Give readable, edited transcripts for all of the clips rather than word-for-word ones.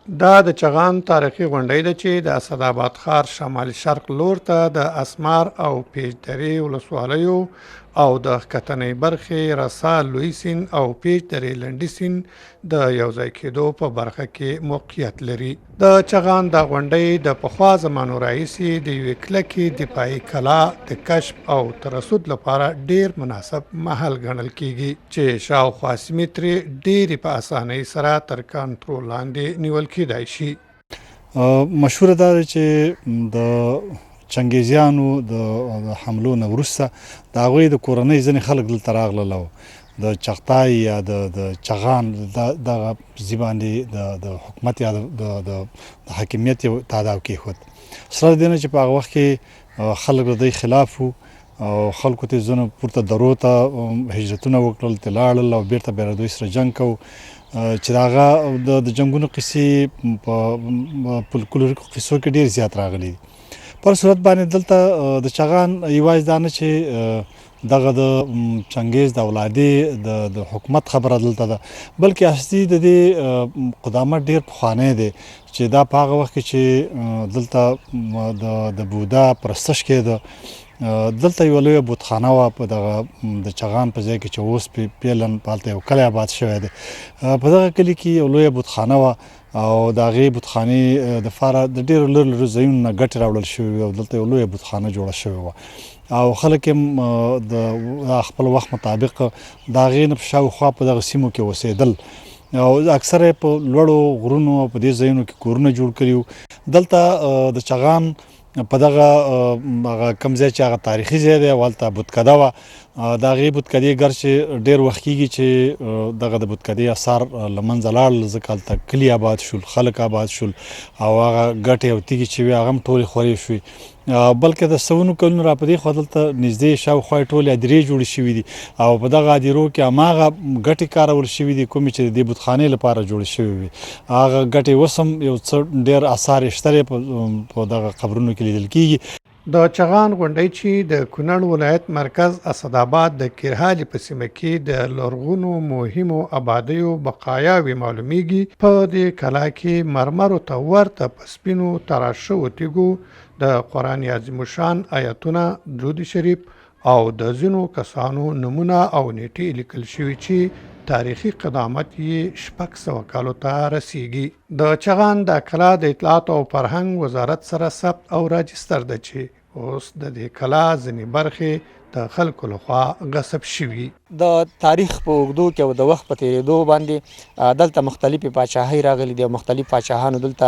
دا د چغان تاریخي غونډۍ ده چې د اسداباد ښار شمالي شرق لور ته د اسمار او پیج درې ولسوالیو او د ښکتنۍ برخې رسا لوی سیند او پیج درې لنډي سیند د یوځای کېدو په برخه کې موقعیت لري. د چغان دا غونډۍ د پخوا زمانو راهیسې د یوې کلکې دفاعي کلا د کشف او ترصد لپاره ډیر مناسب محل ګڼل کیږي چې شاوخوا سیمې ترې ډېرې په اسانۍ سره تر کنټرول لاندې نیول کېدای شي. مشهوره دا ده چې د چنګیزیانو د حملو نه وروسته د هغوی د کورنۍ ځینې خلک دلته راغلل او د چغتای یا د چغان دغه ځای باندې د حکومت یا د حاکمیت یو تاداو کېښود. سره د دې نه چې په هغه وخت کې خلک د دوی خلاف وو او خلکو ته ځینو پورته درو ته هجرتونه وکړل، ته لاړل او بیرته بیا دوی سره جنګ کوو چې د هغه د جنګونو قصې په فولکلوریکو قصو کې ډېر زیات راغلي دي. پر صورت باندې دلته د چغان یوازې دا نه چې دغه د چنګیز د اولادې د حکومت خبره دلته ده، بلکې اصلي د دې قدامت ډېر پخوانی دی چې دا په هغه وخت کې چې دلته د بودا پرستش کېده. دلته یو لویه بتخانه وه په دغه د چغان په ځای کې چې اوس پیلن په هلته یو کلی آباد شوی دی. په دغه کلي کې یو لویه بتخانه وه او د هغې بتخانې دپاره د ډېرو لرو لرو ځایونو نه ګټې راوړل شوې وې او دلته یو لویه بتخانه جوړه شوې وه او خلک هم د خپل وخت مطابق د هغې نه په شاوخوا په دغه سیمو کې اوسېدل او اکثره په لوړو غرونو او په دې ځایونو کې کورونه جوړ کړي وو. دلته د چغان په دغه کم ځای چې هغه تاریخي ځای دی هلته بتکده وه. د هغې بتکدې ګرچې ډېر وخت کېږي چې دغه د بتکدې اثار له منځه لاړل، ځکه هلته کلي آباد شول، خلک آباد شول او هغه ګټې او تیږې چې وې هغه هم ټولې خورې شوې. بلکې د سوونو کلونو را په دې خوا دلته نږدې شاوخوا یې ټولې هدیرې جوړې شوي دي او په دغه هدیرو کې هماغه ګټې کارول شوي دي کومې چې د دې بتخانې لپاره جوړې شوې وي. هغه ګټې اوس هم یو څه ډېر اثار یې شته دی په دغه قبرونو کې لیدل کېږي. د چغان غونډۍ چې د کونړ ولایت مرکز اسداباد د کرهالي په سیمه کې د لرغونو مهمو آبادیو بقایاوې معلومیږي. په دې کلا کې مرمرو ته ورته په سپینو تراشو تیږو د قرآن عظیم الشان آیتونه، درود شریف او د ځینو کسانو نومونه او نیټې لیکل شوي چې تاریخي قدامت یې 600 کالو ته رسیږي. د چغان د کلا د اطلاعات او فرهنګ وزارت سره ثبت او راجستر ده چې اوس د دې کلا ځینې برخې د خلکو لخوا غصب شوي. د تاریخ په اوږدو کې او د وخت په تېرېدو باندې دلته مختلفې پاچاهۍ راغلي دي او مختلف پاچاهانو دلته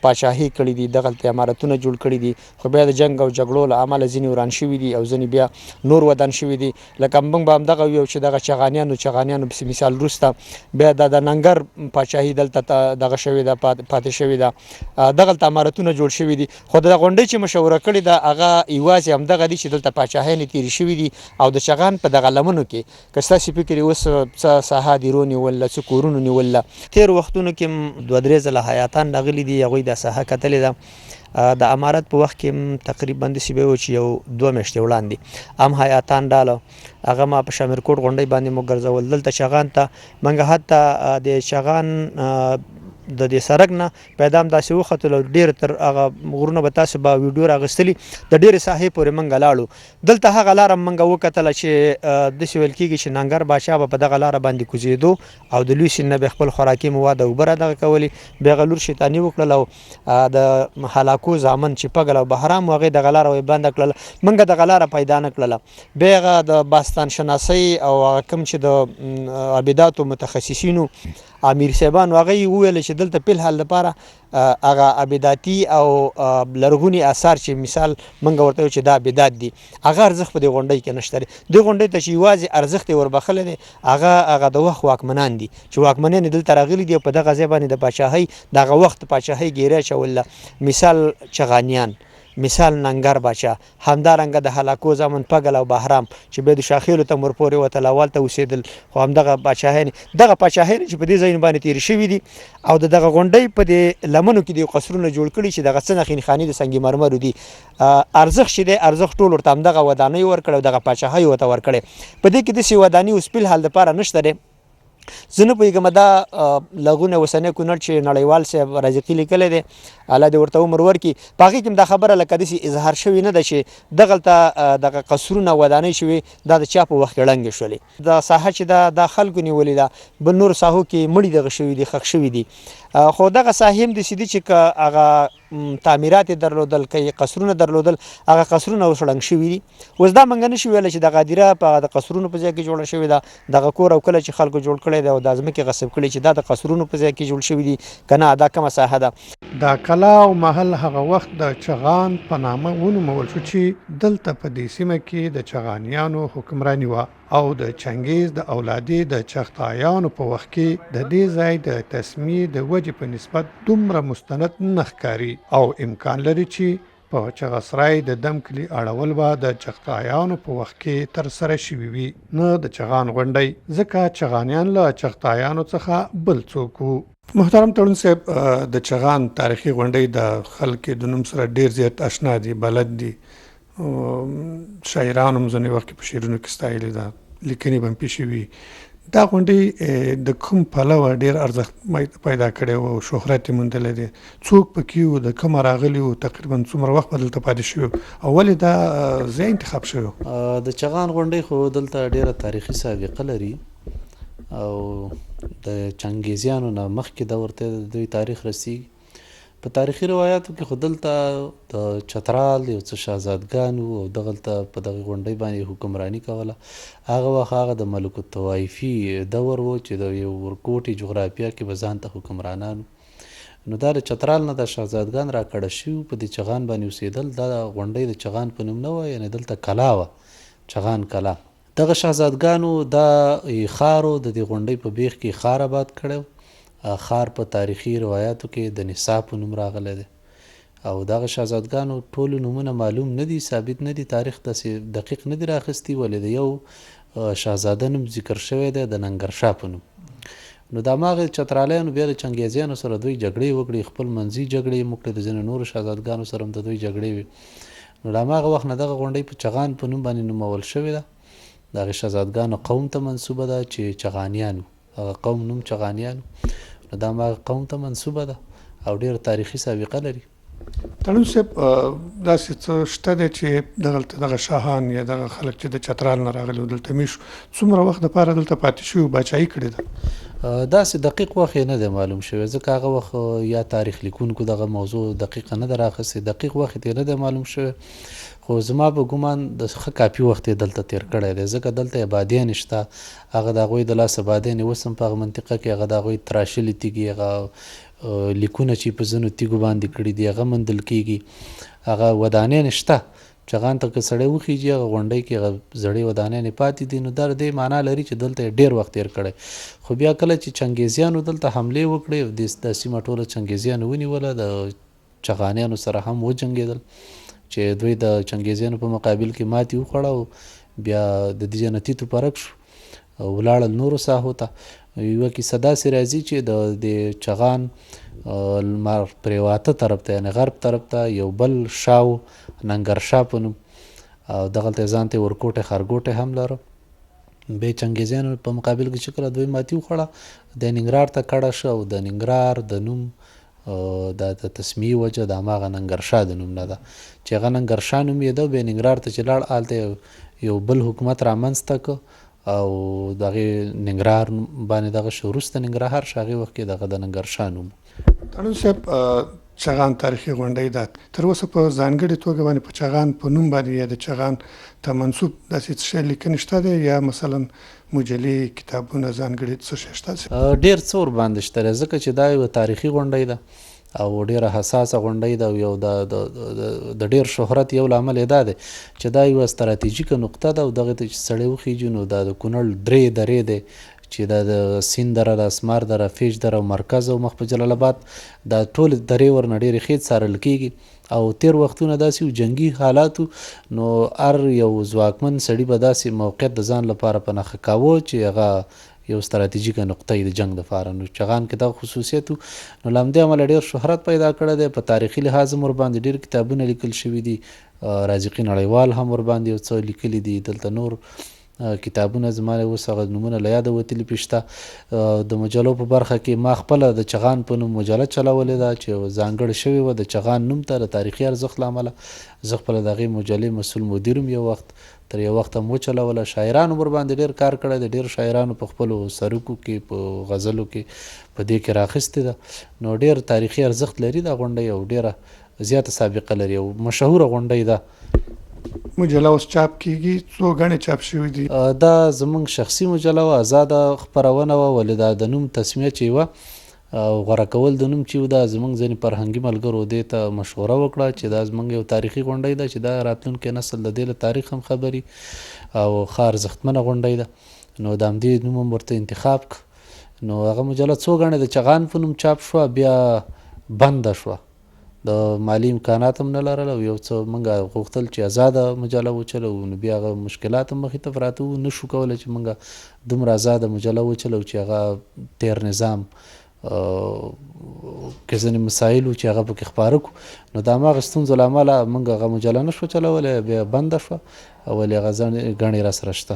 پاچاهي کړي دي، دغلته امارتونه جوړ کړي دي، خو بیا د جنګ او جګړو له امله ځینې وران شوي دي او ځینې بیا نور ودان شوي دي. لکه موږ به همدغه ویو چې دغه چغانیانو پسې مثال وروسته بیا د ننګر پاچاهي دلته دغه شوې ده، پاتې شوې ده، دغلته امارتونه جوړ شوي دي. خو د غونډۍ چې مشوره کړې ده هغه یوازې همدغه دي چې دلته پاچاهیانې تېرې شوي دي او د چغان په دغه لمنو کې که ستاسې فکر یې اوس څه ساحه دیرو نیوله، څه کورونو نیوله. تېرو وختونو کې 2-3 ځله حیاتان راغلي دي، هغوی دا ساحه کتلې ده. د امارت په وخت کې تقریبا داسې به و چې 1-2 میاشتې وړاندې هم حیاتان ډاله، هغه ما په شامیرکوټ غونډۍ باندې مو ګرځول. دلته چغان ته موږ حتی د چغان د دې سړک نه پیدا هم داسې وختل او ډېر تر هغه غرونه به تاسو به ویډیو راغستلي د ډېرې ساحې پورې موږ لاړو. دلته هغه لاره موږ وکتله چې داسې ویل کېږي چې ننګر باچا به په دغه لاره باندې کوزېدو او د لوی سیند نه به خپل خوراکي مواد او اوبه رادغه کولې. بیا هغه لور شیطاني وکړله او د هلاکو زامن چې پګل او بهرام و هغې دغه لاره بنده کړله، موږ دغه لاره پیدا نه کړله. بیا هغه د باستان شناسۍ او هغه کوم چې د عبیداتو متخصصینو امیر صاحبان هغه یې وویل چې دلته په الحال لپاره هغه عبیداتي او لرغوني آثار چې مثال موږ ورته وایو چې دا عبیدات دي، هغه ارزښت په دې غونډۍ کې نشته دی. دې غونډۍ ته چې یوازې ارزښت یې وربخلی دی هغه د وخت واکمنان دي چې واکمنان یې دلته راغلي دي او په دغه ځای باندې د پاچاهۍ دغه وخت پاچاهۍ ګیرې اچوله. مثال چغانیان، مثال ننګر باچا، همدارنګه د هلاکو زامن پګل او بهرام چې بیا د شاخیلو ته ورپورې وتل اول ته اوسېدل. خو همدغه پاچاهیانې چې په دې ځایونو باندې تېرې شوي دي او دغه غونډۍ په دې لمنو کې د قصرونه جوړ کړي چې دغه څه نښې خانې د سنگ مرمرو دي. ارزښت چې دی ارزښت ټول ورته همدغه ودانۍ ورکړی او دغه پاچاهۍ ورته ورکړی. په دې کې داسې ودانۍ اوس په الحال دپاره نشته دی زه نه پوهېږم دا لغونه اوسنی کونړ چې نړیوال صاحب رازقي لیکلی دی الله دې ورته عمر ورکړي په هغې کې هم دا خبره لکه داسې اظهار شوې نه ده چې دغلته دغه قصرونه ودانۍ شوې دا د چا په وخت کې ړنګې شولې دا ساحه چې دا خلکو نیولې ده بل نورو ساحو کې مړي دغه شوي دي ښخ شوي دي خو دغه ساحې هم داسې دي چې که هغه تعمیرات یې درلودل که یې قصرونه درلودل هغه قصرونه اوس ړنګ شوي دي اوس دا موږ نشو ویلی چې دغه هدیره په د قصرونو په ځای کې جوړه شوې ده دغه کور او کله چې خلکو جوړ کړی دی او دا ځمکې غصب کړي چې دا د قصرونو په ځای کې جوړ شوي دي که نه دا کومه ساحه ده دا کلا او محل هغه وخت د چغان په نامه ونومول شو چې دلته په دې سیمه کې د چغانیانو حکمراني وه او د چنګیز د اولادې د چغتایانو په وخت کې د دې ځای د تسمیې د وجې په نسبت دومره مستند نه ښکاري او امکان لري چې په چغسرای د دم کلي اړول به د چغتایانو په وخت کې ترسره شوي وي نه د چغان غونډۍ ځکه چغانیان له چغتایانو څخه بل څوک وو. محترم تړون صاحب د چغان تاریخي غونډۍ د خلکو د نوم سره ډیر زیات آشنا دي بلد دي شاعرانو هم ځینې وخت په شعرونو کې ستایلې ده لیکنې به هم پې شوي دا غونډۍ د کوم پلوه ډیر ارزښت پیدا کړی و او شهرت یې موندلی دی څوک پکې وو د کومه راغلي وو تقریبا څومره وخت به دلته پاتې شوي او ولې دا ځای انتخاب شوی د چغان غونډۍ خو دلته ډیره تاریخي سابقه لري او د چنګیزیانو نه مخکې دور ته د دوی تاریخ رسیږي په تاریخي روایاتو کې خو دلته د چترال یو څه شهزادګان وو او دغلته په دغه غونډۍ باندې حکمراني کوله هغه وخت هغه د ملک الطوایفي دور و چې د یو ورکوټي جغرافیه کې به ځان ته حکمرانان نو دا د چترال نه د شهزادګان راکړه شوي په دې چغان باندې اوسېدل دا غونډۍ د چغان په نوم نه وه یعنې دلته کلا وه چغان کلا دغه شهزادګانو دا ښار د دې غونډۍ په بیخ کې ښار آباد کړی ښار په تاریخي روایاتو کې د نسا په نوم راغلی دی او دغه شهزادګانو ټولو نومونه معلوم نه دي ثابت نه دي تاریخ داسې دقیق نه دي راخیستي ولې د یو شهزاده نوم ذکر شوی دی د ننګرشاه په نوم نو د هماغې چترالیانو بیا د چنګیزیانو سره دوی جګړې وکړې خپل منځي جګړې یې وکړې د ځینو نورو شهزادګانو سره هم د دوی جګړې وې نو د هماغه وخت نه دغه غونډۍ په چغان په نوم باندې نومول شوې ده د هغې شهزادګانو قوم ته منسوبه ده چې چغانیان هغه قوم نوم چغانیان نو دا هماغه قوم ته منسوبه ده او ډېر تاریخي سابقه لري. تړون صاحب داسې څه شته دی چې دغلته دغه شاهان یا دغه خلک چې د چترال نه راغلي دلته میشو څومره وخت دپاره دلته پاتې شوي باچایي کړې ده داسې دقیق وخت یې نه دی معلوم شوی ځکه هغه وخت یا تاریخ لیکونکو دغه موضوع دقیقه نه ده راخیستې دقیق وخت یې نه دی معلوم شوی خو زما په ګمان د ښه کافي وخت یې دلته تیر کړی دی ځکه دلته آبادیان شته هغه د هغوی د لاسه آبادیان اوس هم په هغه منطقه کې هغه د هغوی تراشلي تیږي هغه لیکونه چې په ځینو تیږو باندې کړي دي هغه موندل کېږي هغه ودانیان شته چغان ته که سړی وخیږي هغه غونډۍ کې هغه زړې ودانیانې پاتې دي نو دا د دې معنا لري چې دلته یې ډېر وخت تیر کړی خو بیا کله چې چنګیزیانو دلته حملې وکړې د سیمه ټوله چنګیزیانو ونیوله د چغانیانو سره هم وجنګېدل چې دوی د چنګیزیانو په مقابل کې ماتې وخوړه او بیا د دې جنتي توپرک شو ولاړل نورو ساحو ته یوه کیسه داسې راځي چې د چغان لمر پرېواته طرف ته یعنې غرب طرف ته یو بل شاو ننګرشاه په نوم او دغلته یې ځان ته ورکوټې خارګوټې هم لره بیا چنګیزیانو په مقابل کې چې کله دوی ماتې وخوړه د ننګرهار ته کډه شه او د ننګرهار د نوم د تسمیې وجه د هماغه ننګرشاه د نوم نه ده چې هغه ننګرشاه نوم یې ده بیا ننګرهار ته چې لاړ هلته یو بل حکومت رامنځته که او د هغې ننګرهار باندې دغه شو وروسته ننګرهار شو هغې وخت کې دغه د ننګرشاه نوم تړون صاحب چغان تاریخي غونډۍ ده تر اوسه په ځانګړې توګه باندې په چغان په نوم باندې یا د چغان ته منسوب داسې څه شی لیکنې شته دی یا مثلا مجلې کتابونه ځانګړي څه شی شته ډېر څه ورباندې شته دی ځکه چې دا یوه تاریخي غونډۍ ده او ډیره حساسه غونډۍ ده او یو د ډیر شهرت یو لامل دا دی چې دا یوه ستراتیژیکه نقطه ده او دغې ته چې سړی وخیږي نو دا د کونړ درې درې دی چې دا د سیند دره د اسمار دره فیج دره او مرکز او مخ په جلال آباد دا ټول درې ورنه ډېرې ښې څارل کېږي او تیر وختونه داسې و جنګي حالاتو نو هر یو ځواکمن سړي به داسې موقعیت د ځان لپاره په نښه کاوه چې هغه یو ستراتیژیکه نقطه د جنگ دپاره نو چغان کې دغه خصوصیت نو له همدې امله ډېر شهرت پیدا کړی دی په تاریخي لحاظ هم ورباندې ډېر کتابونه لیکل شوي دي رازقي نړیوال هم ورباندې یو څه لیکلي دي دلته نور کتابونه زما اوس هغه نومونه له یاده وتلي پې شته. د مجلو په برخه کې ما خپله د چغان په نوم مجله چلولې ده چې ځانګړې شوې وه د چغان نوم ته د تاریخي ارزښت له امله. زه خپله د هغې مجلې مسؤل مدیر یم یو وخت، تر یو وخت هم وچلوله. شاعرانو ورباندې ډېر کار کړی دی، ډېر شاعرانو په خپلو سرکو کې په غزلو کې په دې کې راخیستې ده. نو ډېر تاریخي ارزښت لري دا غونډۍ او ډېره زیاته سابقه لري او مشهوره غونډۍ ده. مجله اوس چاپ کیږي؟ څو غڼې چاپ شوي دي؟ دا زمونږ شخصي مجله وه، آزاده خپرونه وه، ولې دا د نوم تسمیه چې وه او غوره کول د نوم چې و دا زمونږ ځینې فرهنګي ملګرو دې ته مشوره وکړه چې دا زمونږ یو تاریخي غونډۍ ده چې دا راتلونکی نسل د دې له تاریخ هم خبري او ښه ارزښتمنه غونډۍ ده. نو د همدې نوم هم ورته انتخاب کړ. نو هغه مجله څو غڼې د چغان په نوم چاپ شوه، بیا بنده شوه، د مالی امکانات هم نه لرل او یو څه موږ غوښتل چې آزاده مجله وچلو. نو بیا هغه مشکلات هم مخې ته پراته وو، نه شو کولی چې موږ دومره آزاده مجله وچلو چې هغه تیر نظام کې ځینې مسایل وو چې هغه پکې خپاره کړو. نو د هماغه ستونزو له امله موږ هغه مجله نه شوه چلولی، بیا بنده شوه. ولې هغه غڼې را سره شته.